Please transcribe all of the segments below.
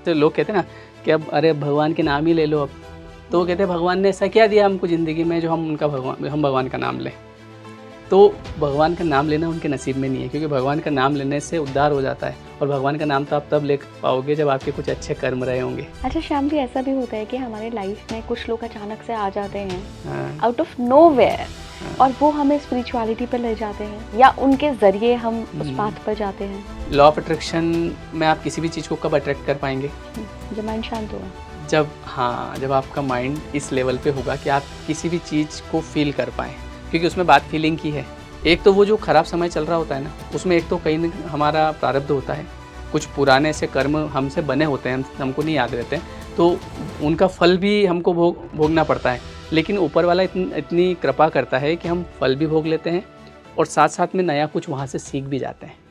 तो लोग कहते हैं ना कि अब अरे भगवान के नाम ही ले लो अब, तो वो कहते हैं भगवान ने ऐसा क्या दिया हमको ज़िंदगी में जो हम भगवान का नाम लें। तो भगवान का नाम लेना उनके नसीब में नहीं है, क्योंकि भगवान का नाम लेने से उद्धार हो जाता है, और भगवान का नाम तो आप तब ले पाओगे जब आपके कुछ अच्छे कर्म रहे होंगे। अच्छा श्याम जी, ऐसा भी होता है कि हमारे लाइफ में कुछ लोग अचानक से आ जाते हैं आउट ऑफ नोवेयर, और वो हमें स्पिरिचुअलिटी पर ले जाते हैं, या उनके जरिए हम उस पाथ पर जाते हैं। लॉ ऑफ अट्रैक्शन में आप किसी भी चीज़ को कब अट्रैक्ट कर पाएंगे? जब माइंड शांत होगा, जब आपका माइंड इस लेवल पे होगा कि आप किसी भी चीज़ को फील कर पाएँ, क्योंकि उसमें बात फीलिंग की है। एक तो वो जो ख़राब समय चल रहा होता है ना, उसमें एक तो कहीं न हमारा प्रारब्ध होता है, कुछ पुराने से कर्म हमसे बने होते हैं, हमको नहीं याद रहते हैं, तो उनका फल भी हमको भोगना पड़ता है। लेकिन ऊपर वाला इतनी कृपा करता है कि हम फल भी भोग लेते हैं और साथ साथ में नया कुछ वहाँ से सीख भी जाते हैं।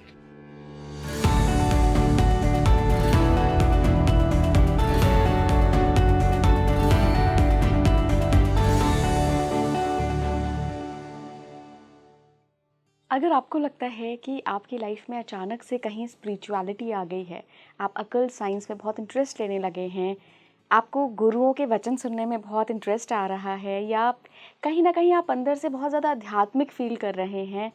अगर आपको लगता है कि आपकी लाइफ में अचानक से कहीं स्पिरिचुअलिटी आ गई है, आप अकल साइंस में बहुत इंटरेस्ट लेने लगे हैं, आपको गुरुओं के वचन सुनने में बहुत इंटरेस्ट आ रहा है, या कहीं ना कहीं आप अंदर से बहुत ज़्यादा आध्यात्मिक फील कर रहे हैं,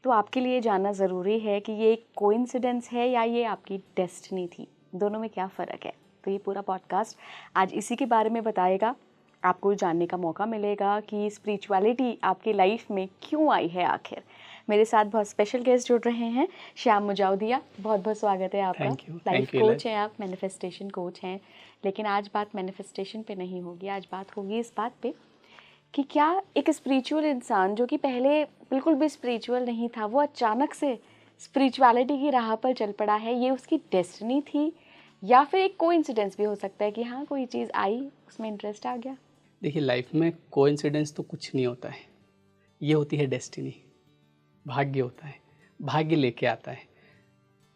तो आपके लिए जानना ज़रूरी है कि ये एक कोइंसिडेंस है या ये आपकी डेस्टिनी थी। दोनों में क्या फ़र्क है? तो ये पूरा पॉडकास्ट आज इसी के बारे में बताएगा। आपको जानने का मौका मिलेगा कि स्पिरिचुअलिटी आपकी लाइफ में क्यों आई है आखिर। मेरे साथ बहुत स्पेशल गेस्ट जुड़ रहे हैं, श्याम मुजावदिया। बहुत बहुत स्वागत है आपका। लाइफ कोच हैं आप, मैनिफेस्टेशन कोच हैं। लेकिन आज बात मैनिफेस्टेशन पे नहीं होगी, आज बात होगी इस बात पे कि क्या एक स्पिरिचुअल इंसान जो कि पहले बिल्कुल भी स्पिरिचुअल नहीं था, वो अचानक से स्पिरिचुअलिटी की राह पर चल पड़ा है, ये उसकी डेस्टिनी थी या फिर एक कोइंसिडेंस भी हो सकता है कि हाँ कोई चीज़ आई, उसमें इंटरेस्ट आ गया। देखिए, लाइफ में कोइंसिडेंस तो कुछ नहीं होता है, ये होती है डेस्टिनी। भाग्य होता है, भाग्य लेके आता है।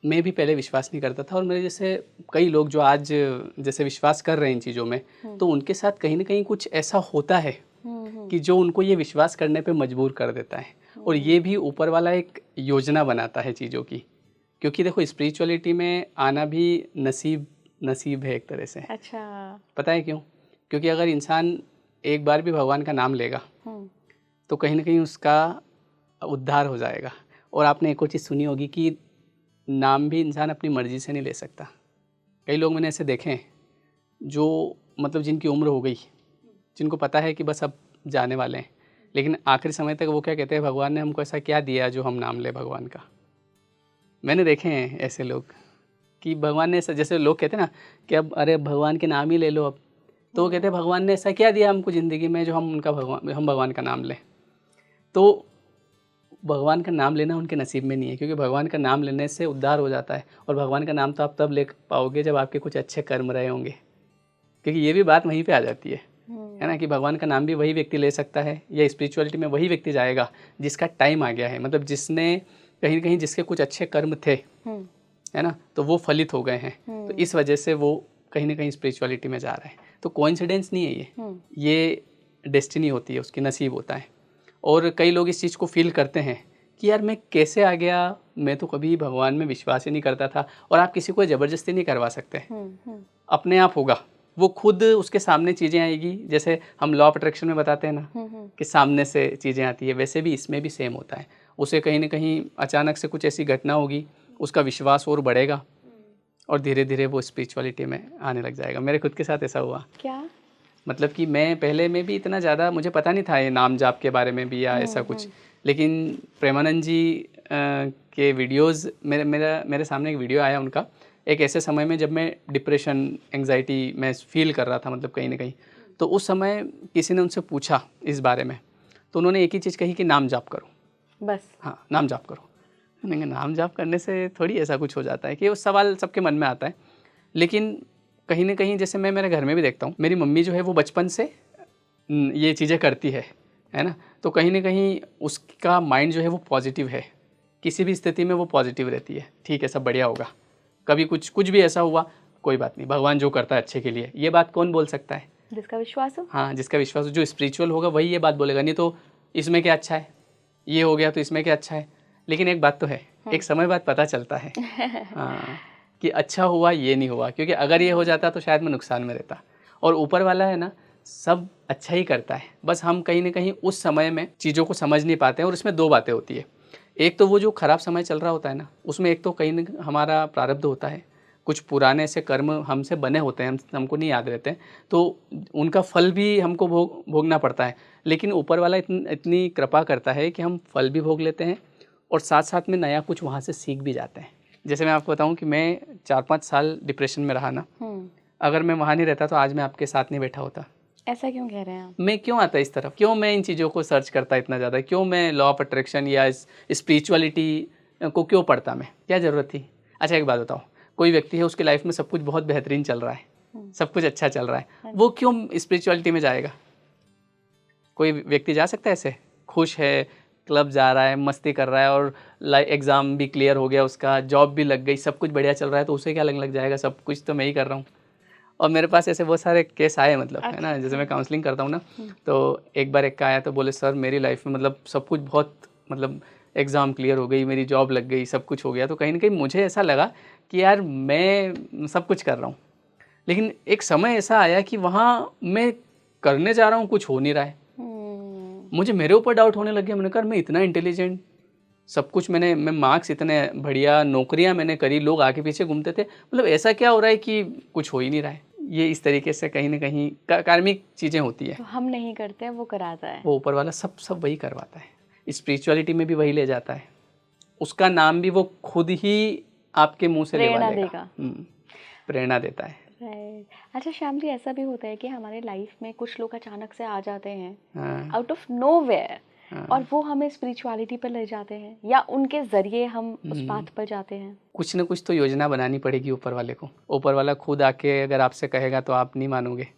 मैं भी पहले विश्वास नहीं करता था, और मेरे जैसे कई लोग जो आज जैसे विश्वास कर रहे हैं इन चीज़ों में, तो उनके साथ कहीं ना कहीं कुछ ऐसा होता है कि जो उनको ये विश्वास करने पे मजबूर कर देता है। और ये भी ऊपर वाला एक योजना बनाता है चीज़ों की, क्योंकि देखो स्पिरिचुअलिटी में आना भी नसीब है एक तरह से। अच्छा, पता है क्यों? क्योंकि अगर इंसान एक बार भी भगवान का नाम लेगा तो कहीं ना कहीं उसका उद्धार हो जाएगा। और आपने एक और चीज़ सुनी होगी कि नाम भी इंसान अपनी मर्ज़ी से नहीं ले सकता। कई लोग मैंने ऐसे देखे हैं जो मतलब जिनकी उम्र हो गई, जिनको पता है कि बस अब जाने वाले हैं, लेकिन आखिरी समय तक वो क्या कहते हैं, भगवान ने हमको ऐसा क्या दिया जो हम नाम ले भगवान का। मैंने देखे हैं ऐसे लोग कि भगवान ने ऐसा, जैसे लोग कहते हैं ना कि अब अरे भगवान के नाम ही ले लो अब, तो वो कहते हैं भगवान ने ऐसा क्या दिया हमको ज़िंदगी में जो हम भगवान का नाम लें। तो भगवान का नाम लेना उनके नसीब में नहीं है, क्योंकि भगवान का नाम लेने से उद्धार हो जाता है, और भगवान का नाम तो आप तब ले पाओगे जब आपके कुछ अच्छे कर्म रहे होंगे। क्योंकि ये भी बात वहीं पे आ जाती है ना, कि भगवान का नाम भी वही व्यक्ति ले सकता है, या स्पिरिचुअलिटी में वही व्यक्ति जाएगा जिसका टाइम आ गया है, मतलब जिसने कहीं न कहीं जिसके कुछ अच्छे कर्म थे, है ना, तो वो फलित हो गए हैं, तो इस वजह से वो कहीं ना कहीं स्पिरिचुअलिटी में जा रहा है। तो कोइंसिडेंस नहीं है ये डेस्टिनी होती है, उसकी नसीब होता है। और कई लोग इस चीज़ को फील करते हैं कि यार मैं कैसे आ गया, मैं तो कभी भगवान में विश्वास ही नहीं करता था। और आप किसी को ज़बरदस्ती नहीं करवा सकते, अपने आप होगा, वो खुद उसके सामने चीज़ें आएगी। जैसे हम लॉ ऑफ अट्रैक्शन में बताते हैं ना कि सामने से चीज़ें आती है, वैसे भी इसमें भी सेम होता है। उसे कहीं ना कहीं अचानक से कुछ ऐसी घटना होगी, उसका विश्वास और बढ़ेगा, और धीरे धीरे वो स्पिरिचुअलिटी में आने लग जाएगा। मेरे खुद के साथ ऐसा हुआ। क्या मतलब कि मैं पहले में भी इतना ज़्यादा मुझे पता नहीं था ये नाम जाप के बारे में भी या ऐसा कुछ, लेकिन प्रेमानंद जी के वीडियोस, मेरे सामने एक वीडियो आया उनका, एक ऐसे समय में जब मैं डिप्रेशन एंग्जाइटी में फील कर रहा था, मतलब कहीं ना कहीं, तो उस समय किसी ने उनसे पूछा इस बारे में, तो उन्होंने एक ही चीज़ कही कि नाम जाप करो बस। हाँ, नाम जाप करो। मैंने कहा नाम जाप करने से थोड़ी ऐसा कुछ हो जाता है, कि वो सवाल सबके मन में आता है। लेकिन कहीं ना कहीं जैसे मैं मेरे घर में भी देखता हूँ, मेरी मम्मी जो है वो बचपन से ये चीज़ें करती है ना, तो कहीं ना कहीं उसका माइंड जो है वो पॉजिटिव है, किसी भी स्थिति में वो पॉजिटिव रहती है। ठीक है, सब बढ़िया होगा, कभी कुछ भी ऐसा हुआ कोई बात नहीं, भगवान जो करता है अच्छे के लिए। ये बात कौन बोल सकता है? जिसका विश्वास हो। हाँ, जिसका विश्वास हो, जो स्पिरिचुअल होगा वही ये बात बोलेगा, नहीं तो इसमें क्या अच्छा है, ये हो गया तो इसमें क्या अच्छा है। लेकिन एक बात तो है, एक समय बाद पता चलता है। हाँ, कि अच्छा हुआ ये नहीं हुआ, क्योंकि अगर ये हो जाता तो शायद मैं नुकसान में रहता। और ऊपर वाला है ना, सब अच्छा ही करता है, बस हम कहीं ना कहीं उस समय में चीज़ों को समझ नहीं पाते हैं। और इसमें दो बातें होती है, एक तो वो जो ख़राब समय चल रहा होता है ना, उसमें एक तो कहीं ना हमारा प्रारब्ध होता है, कुछ पुराने से कर्म हमसे बने होते हैं, हमको नहीं याद रहते हैं, तो उनका फल भी हमको भोगना पड़ता है। लेकिन ऊपर वाला इतनी कृपा करता है कि हम फल भी भोग लेते हैं और साथ साथ में नया कुछ वहाँ से सीख भी जाते हैं। जैसे मैं आपको बताऊं कि मैं 4-5 साल डिप्रेशन में रहा ना, अगर मैं वहाँ नहीं रहता तो आज मैं आपके साथ नहीं बैठा होता। ऐसा क्यों कह रहे हैं आप? मैं क्यों आता इस तरफ, क्यों मैं इन चीज़ों को सर्च करता इतना ज़्यादा, क्यों मैं लॉ ऑफ अट्रैक्शन या स्पिरिचुअलिटी को क्यों पढ़ता, मैं क्या ज़रूरत थी। अच्छा एक बात बताओ, कोई व्यक्ति है उसकी लाइफ में सब कुछ बहुत बेहतरीन चल रहा है, सब कुछ अच्छा चल रहा है, वो क्यों स्पिरिचुअलिटी में जाएगा? कोई व्यक्ति जा सकता है ऐसे, खुश है, क्लब जा रहा है, मस्ती कर रहा है और एग्ज़ाम भी क्लियर हो गया उसका, जॉब भी लग गई, सब कुछ बढ़िया चल रहा है, तो उसे क्या लगने लग जाएगा सब कुछ तो मैं ही कर रहा हूँ। और मेरे पास ऐसे बहुत सारे केस आए, मतलब है ना, जैसे मैं काउंसलिंग करता हूँ ना, तो एक बार एक का आया तो बोले सर मेरी लाइफ में मतलब सब कुछ बहुत, मतलब एग्ज़ाम क्लियर हो गई, मेरी जॉब लग गई, सब कुछ हो गया। तो कहीं ना कहीं मुझे ऐसा लगा कि यार मैं सब कुछ कर रहा हूँ, लेकिन एक समय ऐसा आया कि वहाँ मैं करने जा रहा हूँ, कुछ हो नहीं रहा है। मुझे मेरे ऊपर डाउट होने लग गया। मैंने कहा मैं इतना इंटेलिजेंट, सब कुछ मैं मार्क्स इतने बढ़िया, नौकरियां मैंने करी, लोग आगे पीछे घूमते थे, मतलब ऐसा क्या हो रहा है कि कुछ हो ही नहीं रहा है। ये इस तरीके से कहीं ना कहीं कार्मिक चीज़ें होती है। तो हम नहीं करते हैं, वो कराता है, वो ऊपर वाला सब वही करवाता है। स्पिरिचुअलिटी में भी वही ले जाता है, उसका नाम भी वो खुद ही आपके मुंह से लेवा लेगा, प्रेरणा देता है। अच्छा श्याम जी, ऐसा भी होता है कि हमारे लाइफ में कुछ लोग अचानक से आ जाते हैं आउट ऑफ नोवेयर, और वो हमें स्पिरिचुअलिटी पर ले जाते हैं, या उनके जरिए हम उस पाथ पर जाते हैं। कुछ ना कुछ तो योजना बनानी पड़ेगी ऊपर वाले को। ऊपर वाला खुद आके अगर आपसे कहेगा तो आप नहीं मानोगे,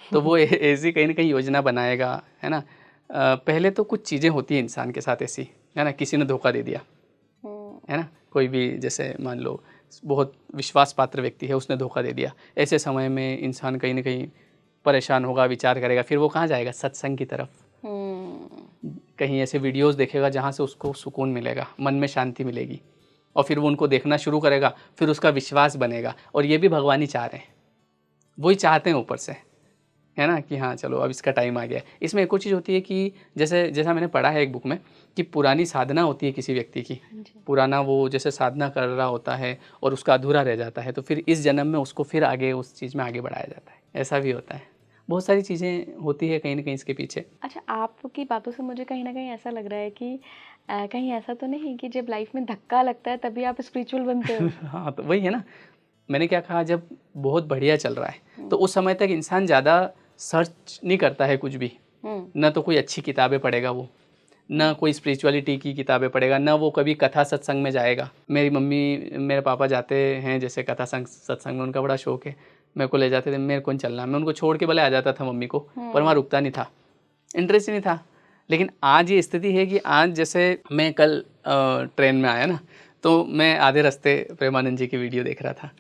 तो वो ऐसी कहीं ना कहीं योजना बनाएगा, है ना। पहले तो कुछ चीज़ें होती हैं इंसान के साथ ऐसी, है ना, किसी ने धोखा दे दिया, है ना, कोई भी, जैसे मान लो बहुत विश्वास पात्र व्यक्ति है, उसने धोखा दे दिया। ऐसे समय में इंसान कहीं ना कहीं परेशान होगा, विचार करेगा, फिर वो कहाँ जाएगा, सत्संग की तरफ। कहीं ऐसे वीडियोस देखेगा जहाँ से उसको सुकून मिलेगा, मन में शांति मिलेगी, और फिर वो उनको देखना शुरू करेगा, फिर उसका विश्वास बनेगा। और ये भी भगवान ही चाह रहे हैं, वही चाहते हैं ऊपर से, है ना, कि हाँ चलो अब इसका टाइम आ गया। इसमें एक और चीज़ होती है कि जैसा मैंने पढ़ा है एक बुक में, कि पुरानी साधना होती है किसी व्यक्ति की, पुराना वो जैसे साधना कर रहा होता है और उसका अधूरा रह जाता है, तो फिर इस जन्म में उसको फिर आगे उस चीज़ में आगे बढ़ाया जाता है। ऐसा भी होता है, बहुत सारी चीज़ें होती है कहीं ना कहीं इसके पीछे। अच्छा, आपकी बातों से मुझे कहीं ना कहीं ऐसा लग रहा है कि कहीं ऐसा तो नहीं कि जब लाइफ में धक्का लगता है तभी आप स्पिरिचुअल बनते हो? हाँ, तो वही है ना, मैंने क्या कहा, जब बहुत बढ़िया चल रहा है तो उस समय तक इंसान ज़्यादा सर्च नहीं करता है कुछ भी, ना तो कोई अच्छी किताबें पढ़ेगा वो, ना कोई स्पिरिचुअलिटी की किताबें पढ़ेगा, ना वो कभी कथा सत्संग में जाएगा। मेरी मम्मी मेरे पापा जाते हैं जैसे कथा सत्संग में, उनका बड़ा शौक है, मेरे को ले जाते थे, मेरे को नहीं चलना, मैं उनको छोड़ के भले आ जाता था मम्मी को, पर वहाँ रुकता नहीं था, इंटरेस्ट ही नहीं था। लेकिन आज ये स्थिति है कि आज जैसे मैं कल ट्रेन में आया ना, तो मैं आधे रास्ते प्रेमानंद जी की वीडियो देख रहा था।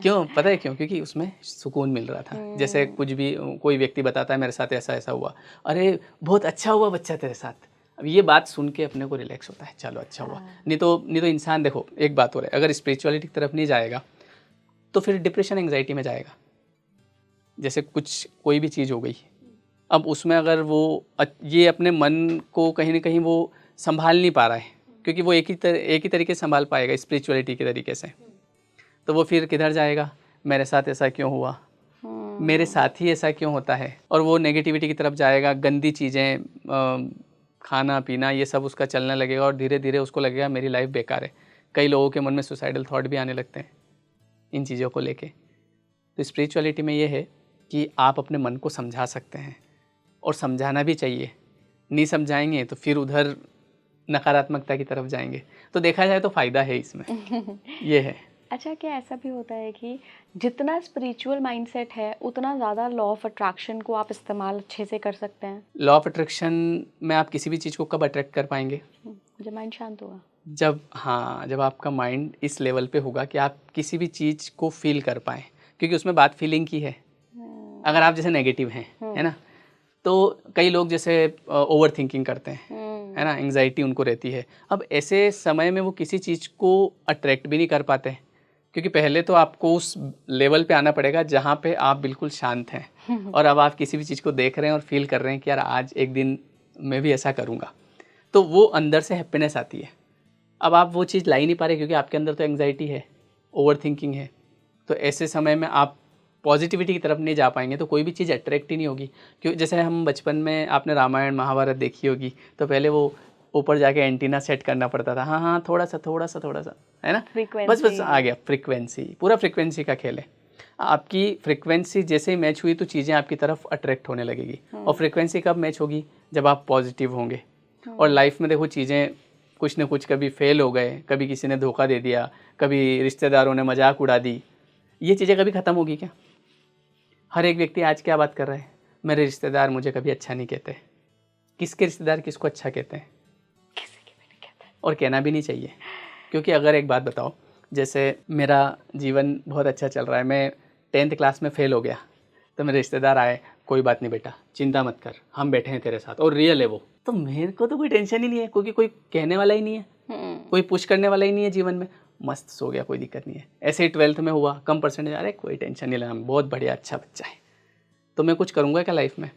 क्यों पता है क्यों? क्योंकि उसमें सुकून मिल रहा था। जैसे कुछ भी कोई व्यक्ति बताता है मेरे साथ ऐसा ऐसा हुआ, अरे बहुत अच्छा हुआ बच्चा तेरे साथ, अब ये बात सुन के अपने को रिलैक्स होता है, चलो अच्छा हुआ। नहीं तो इंसान, देखो एक बात हो रहा है, अगर स्पिरिचुअलिटी की तरफ नहीं जाएगा तो फिर डिप्रेशन एंग्जाइटी में जाएगा। जैसे कोई भी चीज़ हो गई, अब उसमें अगर वो ये अपने मन को कहीं ना कहीं वो संभाल नहीं पा रहा है, क्योंकि वो एक ही तरीके से संभाल पाएगा स्पिरिचुअलिटी के तरीके से, तो वो फिर किधर जाएगा, मेरे साथ ऐसा क्यों हुआ, मेरे साथ ही ऐसा क्यों होता है, और वो नेगेटिविटी की तरफ जाएगा। गंदी चीज़ें, खाना पीना, ये सब उसका चलने लगेगा, और धीरे धीरे उसको लगेगा मेरी लाइफ बेकार है। कई लोगों के मन में सुसाइडल थॉट भी आने लगते हैं इन चीज़ों को लेके। तो स्पिरिचुअलिटी में ये है कि आप अपने मन को समझा सकते हैं, और समझाना भी चाहिए। नहीं समझाएंगे तो फिर उधर नकारात्मकता की तरफ जाएंगे। तो देखा जाए तो फ़ायदा है इसमें, ये है। अच्छा, क्या ऐसा भी होता है कि जितना स्पिरिचुअल माइंडसेट है उतना ज़्यादा लॉ ऑफ अट्रैक्शन को आप इस्तेमाल अच्छे से कर सकते हैं? लॉ ऑफ अट्रैक्शन में आप किसी भी चीज़ को कब अट्रैक्ट कर पाएंगे? जब माइंड शांत होगा। जब आपका माइंड इस लेवल पे होगा कि आप किसी भी चीज़ को फील कर पाएँ, क्योंकि उसमें बात फीलिंग की है। अगर आप जैसे नेगेटिव हैं, है ना, तो कई लोग जैसे ओवर थिंकिंग करते हैं, है ना, एंग्जाइटी उनको रहती है। अब ऐसे समय में वो किसी चीज़ को अट्रैक्ट भी नहीं कर पाते, क्योंकि पहले तो आपको उस लेवल पे आना पड़ेगा जहाँ पे आप बिल्कुल शांत हैं और अब आप किसी भी चीज़ को देख रहे हैं और फील कर रहे हैं कि यार आज एक दिन मैं भी ऐसा करूँगा, तो वो अंदर से हैप्पीनेस आती है। अब आप वो चीज़ ला ही नहीं पा रहे क्योंकि आपके अंदर तो एंग्जाइटी है, ओवर थिंकिंग है, तो ऐसे समय में आप पॉजिटिविटी की तरफ नहीं जा पाएंगे, तो कोई भी चीज़ अट्रैक्ट ही नहीं होगी। क्यों, जैसे हम बचपन में आपने रामायण महाभारत देखी होगी, तो पहले वो ऊपर जाके एंटीना सेट करना पड़ता था, हाँ थोड़ा सा है ना, बस आ गया फ्रीक्वेंसी, पूरा फ्रीक्वेंसी का खेल है। आपकी फ्रीक्वेंसी जैसे ही मैच हुई तो चीज़ें आपकी तरफ अट्रैक्ट होने लगेगी। और फ्रीक्वेंसी कब मैच होगी? जब आप पॉजिटिव होंगे। और लाइफ में देखो चीज़ें कुछ ना कुछ, कभी फेल हो गए, कभी किसी ने धोखा दे दिया, कभी रिश्तेदारों ने मजाक उड़ा दी, ये चीज़ें कभी ख़त्म होगी क्या? हर एक व्यक्ति आज क्या बात कर रहा है, मेरे रिश्तेदार मुझे कभी अच्छा नहीं कहते। किसके रिश्तेदार किसको अच्छा कहते हैं? किसी के भी नहीं कहते। और कहना भी नहीं चाहिए, क्योंकि अगर एक बात बताओ, जैसे मेरा जीवन बहुत अच्छा चल रहा है, मैं 10th क्लास में फ़ेल हो गया, तो मेरे रिश्तेदार आए, कोई बात नहीं बेटा, चिंता मत कर, हम बैठे हैं तेरे साथ, और रियल है वो, तो मेरे को तो कोई टेंशन ही नहीं है, क्योंकि कोई कहने वाला ही नहीं है, कोई पुश करने वाला ही नहीं है जीवन में, मस्त सो गया, कोई दिक्कत नहीं है। ऐसे ही 12th में हुआ, कम परसेंटेज, अरे कोई टेंशन नहीं लेना, बहुत बढ़िया अच्छा बच्चा है, तो मैं कुछ करूँगा क्या लाइफ में?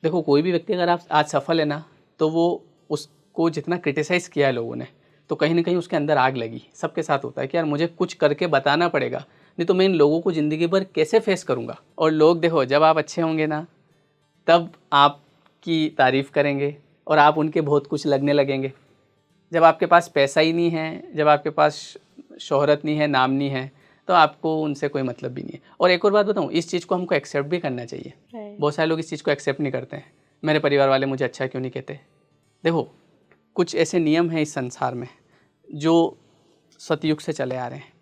देखो कोई भी व्यक्ति अगर आप आज सफल है ना, तो वो उसको जितना क्रिटिसाइज़ किया है लोगों ने, तो कहीं ना कहीं उसके अंदर आग लगी। सबके साथ होता है कि यार मुझे कुछ करके बताना पड़ेगा, नहीं तो मैं इन लोगों को ज़िंदगी भर कैसे फेस करूँगा। और लोग देखो जब आप अच्छे होंगे ना, तब आपकी तारीफ़ करेंगे और आप उनके बहुत कुछ लगने लगेंगे। जब आपके पास पैसा ही नहीं है, जब आपके पास शोहरत नहीं है, नाम नहीं है, तो आपको उनसे कोई मतलब भी नहीं है। और एक और बात बताऊँ, इस चीज़ को हमको एक्सेप्ट भी करना चाहिए। बहुत सारे लोग इस चीज़ को एक्सेप्ट नहीं करते हैं, मेरे परिवार वाले मुझे अच्छा क्यों नहीं कहते। देखो कुछ ऐसे नियम हैं इस संसार में जो सतयुग से चले आ रहे हैं,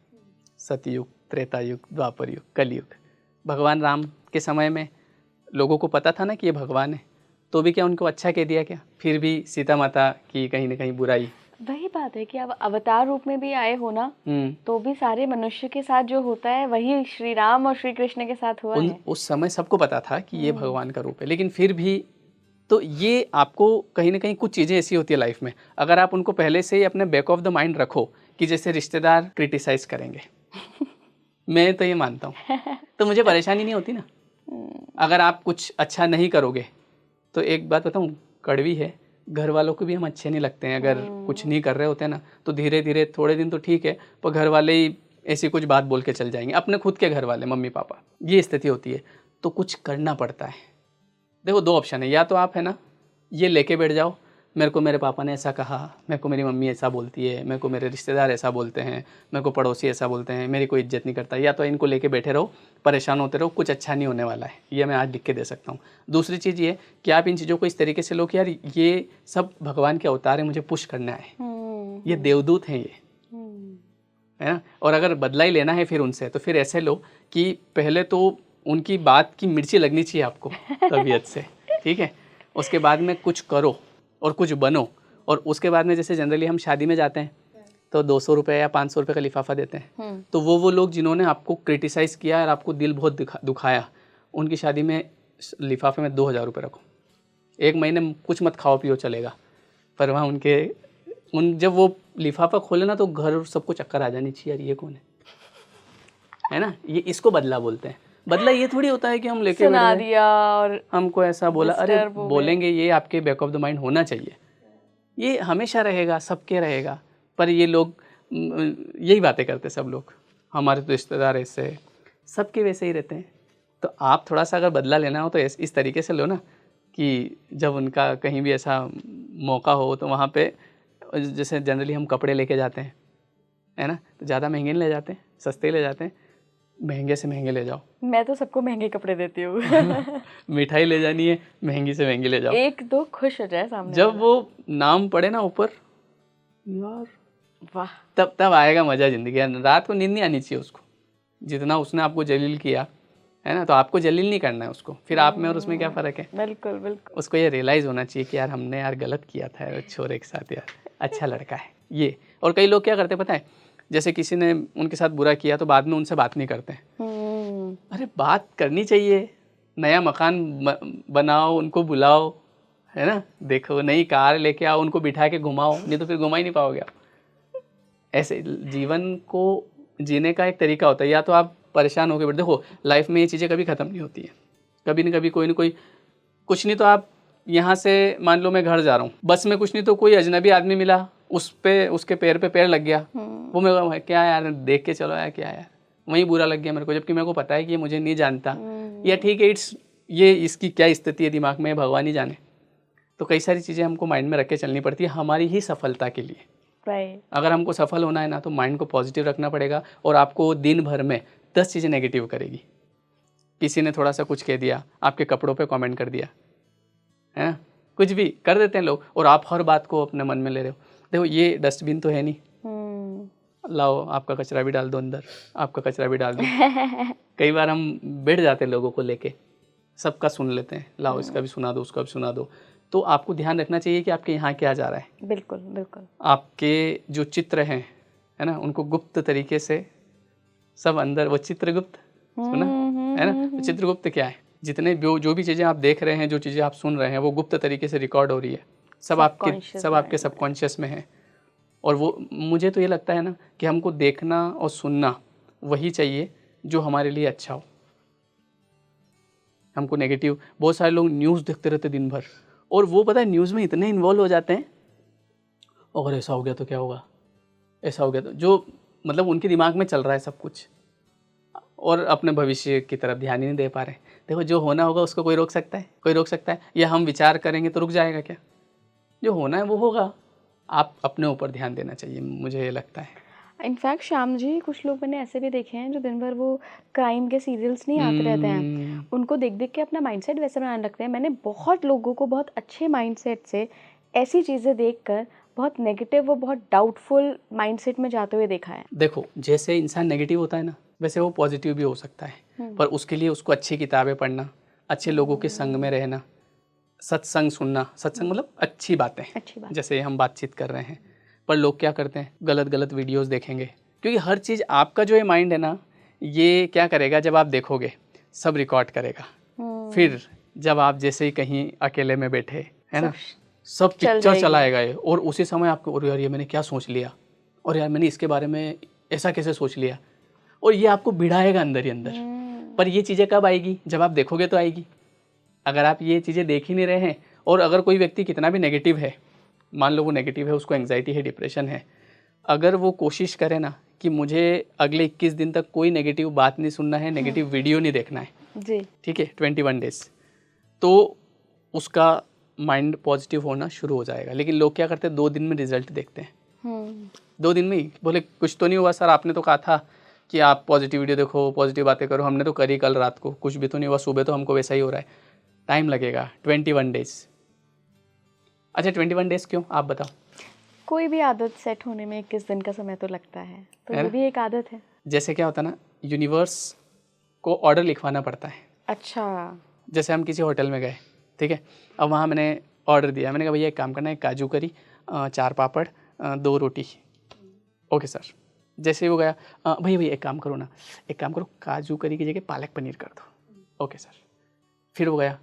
सतयुग, त्रेता युग, द्वापर युग, कलयुग। भगवान राम के समय में लोगों को पता था ना कि ये भगवान है, तो भी क्या उनको अच्छा कह दिया क्या? फिर भी सीता माता की कहीं ना कहीं बुराई। वही बात है कि अब अवतार रूप में भी आए हो ना, तो भी सारे मनुष्य के साथ जो होता है वही श्री राम और श्री कृष्ण के साथ हुआ है। उस समय सबको पता था कि ये भगवान का रूप है, लेकिन फिर भी तो ये आपको कहीं ना कहीं कुछ चीज़ें ऐसी होती है लाइफ में, अगर आप उनको पहले से ही अपने बैक ऑफ द माइंड रखो कि जैसे रिश्तेदार क्रिटिसाइज करेंगे मैं तो ये मानता हूँ, तो मुझे परेशानी नहीं होती ना। अगर आप कुछ अच्छा नहीं करोगे, तो एक बात बताऊँ कड़वी है, घर वालों को भी हम अच्छे नहीं लगते हैं। अगर कुछ नहीं कर रहे होते हैं ना, तो धीरे धीरे थोड़े दिन तो ठीक है, पर घर वाले ही ऐसी कुछ बात बोल के चल जाएंगे, अपने खुद के घर वाले, मम्मी पापा, ये स्थिति होती है। तो कुछ करना पड़ता है। देखो दो ऑप्शन है, या तो आप है ना ये लेके बैठ जाओ, मेरे को मेरे पापा ने ऐसा कहा, मेरे को मेरी मम्मी ऐसा बोलती है, मेरे को मेरे रिश्तेदार ऐसा बोलते हैं, मेरे को पड़ोसी ऐसा बोलते हैं, मेरी कोई इज्जत नहीं करता, या तो इनको लेके बैठे रहो, परेशान होते रहो, कुछ अच्छा नहीं होने वाला है, ये मैं आज लिख के दे सकता हूँ। दूसरी चीज़ ये कि आप इन चीज़ों को इस तरीके से लो कि यार ये सब भगवान के अवतार है, मुझे पुश करना है, ये देवदूत हैं ये, है ना। और अगर बदला ही लेना है फिर उनसे, तो फिर ऐसे लो कि पहले तो उनकी बात की मिर्ची लगनी चाहिए आपको तबीयत से, ठीक है, उसके बाद में कुछ करो और कुछ बनो। और उसके बाद में जैसे जनरली हम शादी में जाते हैं तो 200 रुपये या 500 रुपये का लिफाफा देते हैं, तो वो लोग जिन्होंने आपको क्रिटिसाइज़ किया और आपको दिल बहुत दुखाया, उनकी शादी में लिफाफे में 2000 रुपये रखो। एक महीने कुछ मत खाओ पियो चलेगा, पर वहाँ जब वो लिफाफा खोले ना, तो घर सबको चक्कर आ जानी चाहिए, यार ये कौन है ना। ये इसको बदला बोलते हैं। बदला ये थोड़ी होता है कि हम लेके सुना दिया और हमको ऐसा बोला, अरे बोलेंगे, ये आपके बैक ऑफ द माइंड होना चाहिए, ये हमेशा रहेगा, सबके रहेगा। पर ये लोग यही बातें करते, सब लोग, हमारे तो रिश्तेदार ऐसे, सबके वैसे ही रहते हैं। तो आप थोड़ा सा अगर बदला लेना हो तो इस तरीके से लो ना, कि जब उनका कहीं भी ऐसा मौका हो तो वहाँ पे, जैसे जनरली हम कपड़े लेके जाते हैं, है ना, तो ज़्यादा महंगे नहीं ले जाते, सस्ते ले जाते हैं, महंगे से महंगे ले जाओ। मैं तो सबको महंगे कपड़े देती हूँ मिठाई ले जानी है, महंगी से महंगी ले जाओ, एक दो खुश हो जाए सामने, जब वो नाम पड़े ना ऊपर, यार वाह, तब आएगा मज़ा ज़िंदगी। रात को नींद नहीं आनी चाहिए उसको, जितना उसने आपको जलील किया है ना, तो आपको जलील नहीं करना है उसको, फिर आप में और उसमें क्या फ़र्क है। बिल्कुल बिल्कुल। उसको ये रियलाइज़ होना चाहिए कि यार हमने यार गलत किया था छोरे के साथ, यार अच्छा लड़का है ये। और कई लोग क्या करते पता है, जैसे किसी ने उनके साथ बुरा किया तो बाद में उनसे बात नहीं करते। अरे बात करनी चाहिए, नया मकान बनाओ, उनको बुलाओ, है ना, देखो नई कार लेके आओ, उनको बिठा के घुमाओ, नहीं तो फिर घुमा ही नहीं पाओगे आप। ऐसे जीवन को जीने का एक तरीका होता है, या तो आप परेशान होकर बैठ, देखो लाइफ में ये चीज़ें कभी ख़त्म नहीं होती हैं, कभी न कभी कोई न कोई, कुछ नहीं तो आप यहाँ से मान लो मैं घर जा रहा हूँ, बस में कुछ नहीं तो कोई अजनबी आदमी मिला, उसके पैर पे पैर लग गया, वो मैं क्या यार देख के चलो यार, क्या यार, वहीं बुरा लग गया मेरे को, जबकि मेरे को पता है कि ये मुझे नहीं जानता, या ठीक है ये इसकी क्या स्थिति है दिमाग में, भगवान ही जाने। तो कई सारी चीज़ें हमको माइंड में रख के चलनी पड़ती है हमारी ही सफलता के लिए। अगर हमको सफल होना है ना, तो माइंड को पॉजिटिव रखना पड़ेगा, और आपको दिन भर में 10 चीज़ें नेगेटिव करेगी। किसी ने थोड़ा सा कुछ कह दिया, आपके कपड़ों पे कमेंट कर दिया, है ना, कुछ भी कर देते हैं लोग, और आप हर बात को अपने मन में ले रहे हो। देखो ये डस्टबिन तो है नहीं, लाओ आपका कचरा भी डाल दो अंदर, आपका कचरा भी डाल दो। कई बार हम बैठ जाते हैं लोगों को लेके, सबका सुन लेते हैं, लाओ इसका भी सुना दो, उसका भी सुना दो। तो आपको ध्यान रखना चाहिए कि आपके यहाँ क्या जा रहा है। बिल्कुल बिल्कुल। आपके जो चित्र हैं, है ना, उनको गुप्त तरीके से सब अंदर, वो चित्रगुप्त सुना है ना, तो चित्रगुप्त क्या है, जितने जो भी चीज़ें आप देख रहे हैं, जो चीज़ें आप सुन रहे हैं, वो गुप्त तरीके से रिकॉर्ड हो रही है, सब आपके सबकॉन्शियस में है। और वो मुझे तो ये लगता है ना कि हमको देखना और सुनना वही चाहिए जो हमारे लिए अच्छा हो। हमको नेगेटिव, बहुत सारे लोग न्यूज़ देखते रहते दिन भर, और वो पता है न्यूज़ में इतने इन्वॉल्व हो जाते हैं, अगर ऐसा हो गया तो क्या होगा, ऐसा हो गया तो, जो मतलब उनके दिमाग में चल रहा है सब कुछ, और अपने भविष्य की तरफ ध्यान ही नहीं दे पा रहे। देखो जो होना होगा उसको कोई रोक सकता है? कोई रोक सकता है? या हम विचार करेंगे तो रुक जाएगा क्या? जो होना है वो होगा। आप अपने ऊपर ध्यान देना चाहिए, मुझे ये लगता है। इनफैक्ट श्याम जी, कुछ लोग मैंने ऐसे भी देखे हैं जो दिन भर वो क्राइम के सीरियल्स नहीं आते रहते हैं, उनको देख देख के अपना माइंडसेट वैसे बनाने लगते हैं। मैंने बहुत लोगों को बहुत अच्छे माइंडसेट से ऐसी चीज़ें देखकर बहुत नेगेटिव और बहुत डाउटफुल माइंडसेट में जाते हुए देखा है। देखो जैसे इंसान नेगेटिव होता है ना, वैसे वो पॉजिटिव भी हो सकता है, पर उसके लिए उसको अच्छी किताबें पढ़ना, अच्छे लोगों के संग में रहना, सत्संग सुनना। सत्संग मतलब अच्छी बातें, जैसे हम बातचीत कर रहे हैं। पर लोग क्या करते हैं, गलत गलत वीडियोस देखेंगे, क्योंकि हर चीज़ आपका जो ये माइंड है ना, ये क्या करेगा, जब आप देखोगे सब रिकॉर्ड करेगा। फिर जब आप जैसे ही कहीं अकेले में बैठे, है ना, सब पिक्चर चलाएगा ये, और उसी समय आपको, और यार ये मैंने क्या सोच लिया, और यार मैंने इसके बारे में ऐसा कैसे सोच लिया, और ये आपको भिड़ाएगा अंदर ही अंदर। पर ये चीज़ें कब आएगी, जब आप देखोगे तो आएगी। अगर आप ये चीज़ें देख ही नहीं रहे हैं, और अगर कोई व्यक्ति कितना भी नेगेटिव है, मान लो वो नेगेटिव है, उसको एंग्जाइटी है, डिप्रेशन है, अगर वो कोशिश करे ना कि मुझे अगले 21 दिन तक कोई नेगेटिव बात नहीं सुनना है, नेगेटिव वीडियो नहीं देखना है जी, ठीक है, 21 डेज, तो उसका माइंड पॉजिटिव होना शुरू हो जाएगा। लेकिन लोग क्या करते हैं, 2 दिन में रिजल्ट देखते हैं। 2 दिन में ही बोले कुछ तो नहीं हुआ सर, आपने तो कहा था कि आप पॉजिटिव वीडियो देखो, पॉजिटिव बातें करो, हमने तो करी कल रात को, कुछ भी तो नहीं हुआ, सुबह तो हमको वैसा ही हो रहा है। टाइम लगेगा 21 डेज। अच्छा 21 डेज क्यों, आप बताओ। कोई भी आदत सेट होने में 21 दिन का समय तो लगता है, तो ये भी एक आदत है। जैसे क्या होता है ना, यूनिवर्स को ऑर्डर लिखवाना पड़ता है। अच्छा, जैसे हम किसी होटल में गए, ठीक है, अब वहाँ मैंने ऑर्डर दिया, मैंने कहा भैया एक काम करना है, काजू करी, 4 पापड़, 2 रोटी। Okay sir. जैसे वो गया, भैया एक काम करो ना, एक काम करो, काजू करी की जगह पालक पनीर कर दो। Okay sir. फिर वो गया,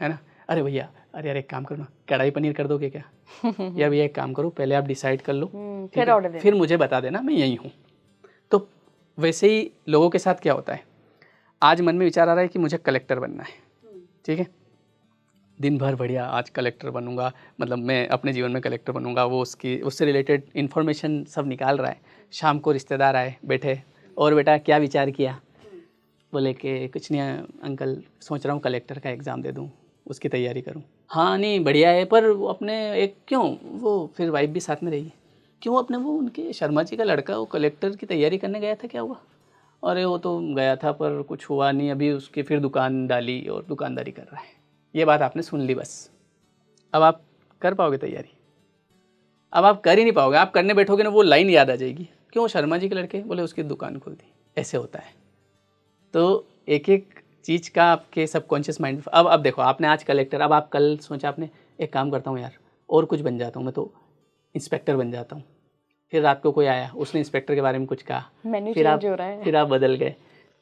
है ना, अरे भैया, अरे यार एक काम करो ना, कढ़ाई पनीर कर दोगे क्या? या भैया एक काम करो, पहले आप डिसाइड कर लो, फिर ऑर्डर देना, फिर मुझे बता देना, मैं यहीं हूँ। तो वैसे ही लोगों के साथ क्या होता है, आज मन में विचार आ रहा है कि मुझे कलेक्टर बनना है, ठीक है, दिन भर बढ़िया आज कलेक्टर बनूंगा, मतलब मैं अपने जीवन में कलेक्टर बनूंगा, वो उससे रिलेटेड इन्फॉर्मेशन सब निकाल रहा है। शाम को रिश्तेदार आए, बैठे, और बेटा क्या विचार किया? बोले कि कुछ नहीं अंकल, सोच रहा हूँ कलेक्टर का एग्ज़ाम दे दूँ, उसकी तैयारी करूँ। हाँ नहीं बढ़िया है, पर वो अपने एक क्यों, वो फिर वाइफ भी साथ में रही, क्यों अपने वो उनके शर्मा जी का लड़का वो कलेक्टर की तैयारी करने गया था, क्या हुआ? अरे वो तो गया था पर कुछ हुआ नहीं, अभी उसकी फिर दुकान डाली और दुकानदारी कर रहा है। ये बात आपने सुन ली बस। अब आप कर पाओगे तैयारी? अब आप कर ही नहीं पाओगे। आप करने बैठोगे ना, वो लाइन याद आ जाएगी, क्यों शर्मा जी के लड़के, बोले उसकी दुकान खोल दी। ऐसे होता है। तो एक एक चीज़ का आपके सबकॉन्शियस माइंड। अब देखो, आपने आज कलेक्टर, अब आप कल सोचा आपने एक काम करता हूँ यार, और कुछ बन जाता हूँ, मैं तो इंस्पेक्टर बन जाता हूँ। फिर रात को कोई आया, उसने इंस्पेक्टर के बारे में कुछ कहा, फिर आप बदल गए।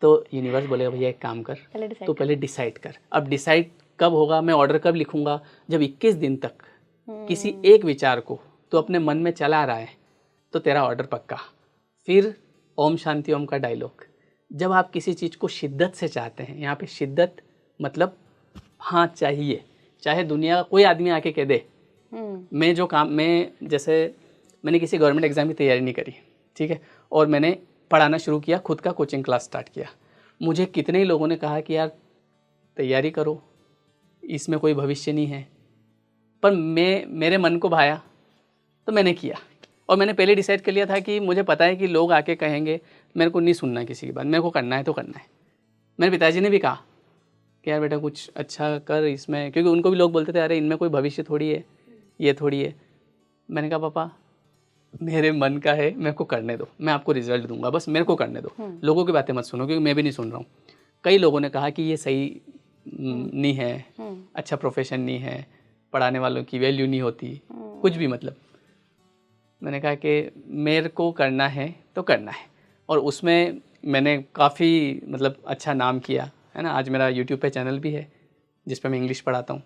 तो यूनिवर्स बोलेगा भैया एक काम कर, तो पहले डिसाइड कर। अब डिसाइड कब होगा, मैं ऑर्डर कब लिखूंगा, जब 21 दिन तक किसी एक विचार को तो अपने मन में चला रहा है, तो तेरा ऑर्डर पक्का। फिर ओम शांति ओम का डायलॉग, जब आप किसी चीज़ को शिद्दत से चाहते हैं, यहाँ पे शिद्दत मतलब हाँ चाहिए, चाहे दुनिया का कोई आदमी आके कह दे मैं जो काम मैं जैसे मैंने किसी गवर्नमेंट एग्ज़ाम की तैयारी नहीं करी, ठीक है, और मैंने पढ़ाना शुरू किया, खुद का कोचिंग क्लास स्टार्ट किया। मुझे कितने ही लोगों ने कहा कि यार तैयारी करो, इसमें कोई भविष्य नहीं है, पर मेरे मन को भाया तो मैंने किया। और मैंने पहले डिसाइड कर लिया था कि मुझे पता है कि लोग आके कहेंगे, मेरे को नहीं सुनना किसी की बात, मेरे को करना है तो करना है। मेरे पिताजी ने भी कहा कि यार बेटा कुछ अच्छा कर इसमें, क्योंकि उनको भी लोग बोलते थे अरे इनमें कोई भविष्य थोड़ी है, ये थोड़ी है। मैंने कहा पापा मेरे मन का है, मेरे को करने दो, मैं आपको रिजल्ट दूंगा, बस मेरे को करने दो, लोगों की बातें मत सुनो, क्योंकि मैं भी नहीं सुन रहा हूँ। कई लोगों ने कहा कि ये सही नहीं है, अच्छा प्रोफेशन नहीं है, पढ़ाने वालों की वैल्यू नहीं होती, कुछ भी मतलब। मैंने कहा कि मेरे को करना है तो करना है, और उसमें मैंने काफ़ी मतलब अच्छा नाम किया है ना। आज मेरा यूट्यूब पे चैनल भी है जिस पे मैं इंग्लिश पढ़ाता हूँ।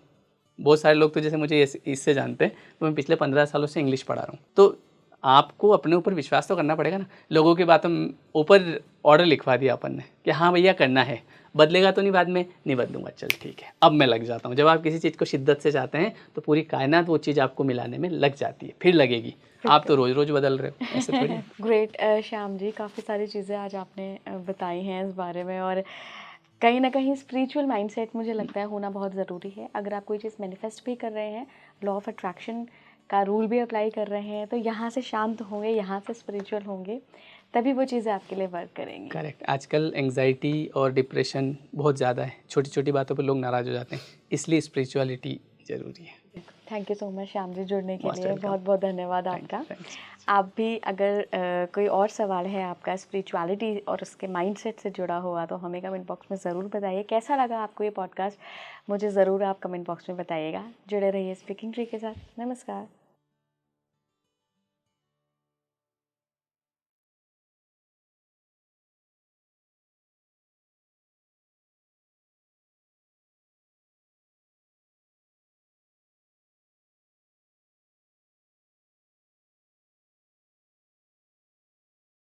बहुत सारे लोग तो जैसे मुझे इससे जानते हैं, तो मैं पिछले 15 सालों से इंग्लिश पढ़ा रहा हूँ। तो आपको अपने ऊपर विश्वास तो करना पड़ेगा ना। लोगों की बातों ऊपर ऑर्डर लिखवा दिया अपन ने कि हाँ भैया करना है, बदलेगा तो नहीं, बाद में नहीं बदलूंगा, चल ठीक है अब मैं लग जाता हूँ। जब आप किसी चीज़ को शिद्दत से चाहते हैं तो पूरी कायनात वो चीज़ आपको मिलाने में लग जाती है, फिर लगेगी। आप तो रोज़ रोज़ बदल रहे हो, ऐसे थोड़ी। ग्रेट श्याम जी, काफ़ी सारी चीज़ें आज आपने बताई हैं इस बारे में, और कहीं ना कहीं स्पिरिचुअल माइंडसेट मुझे लगता है होना बहुत ज़रूरी है। अगर आप कोई चीज़ मैनिफेस्ट भी कर रहे हैं, लॉ ऑफ अट्रैक्शन का रूल भी अप्लाई कर रहे हैं, तो यहाँ से शांत होंगे, यहाँ से स्पिरिचुअल होंगे, तभी वो चीज़ें आपके लिए वर्क करेंगी। करेक्ट। आजकल एंग्जाइटी और डिप्रेशन बहुत ज़्यादा है, छोटी छोटी बातों पर लोग नाराज़ हो जाते हैं, इसलिए स्पिरिचुअलिटी ज़रूरी है। Thank you so much Shyam ji जुड़ने के लिए, वेलकम। बहुत बहुत धन्यवाद आपका। आप भी अगर कोई और सवाल है आपका स्पिरिचुअलिटी और उसके माइंडसेट से जुड़ा हुआ, तो हमें कमेंट बॉक्स में ज़रूर बताइए। कैसा लगा आपको ये पॉडकास्ट, मुझे ज़रूर आप कमेंट बॉक्स में बताइएगा। जुड़े रहिए स्पीकिंग ट्री के साथ। नमस्कार।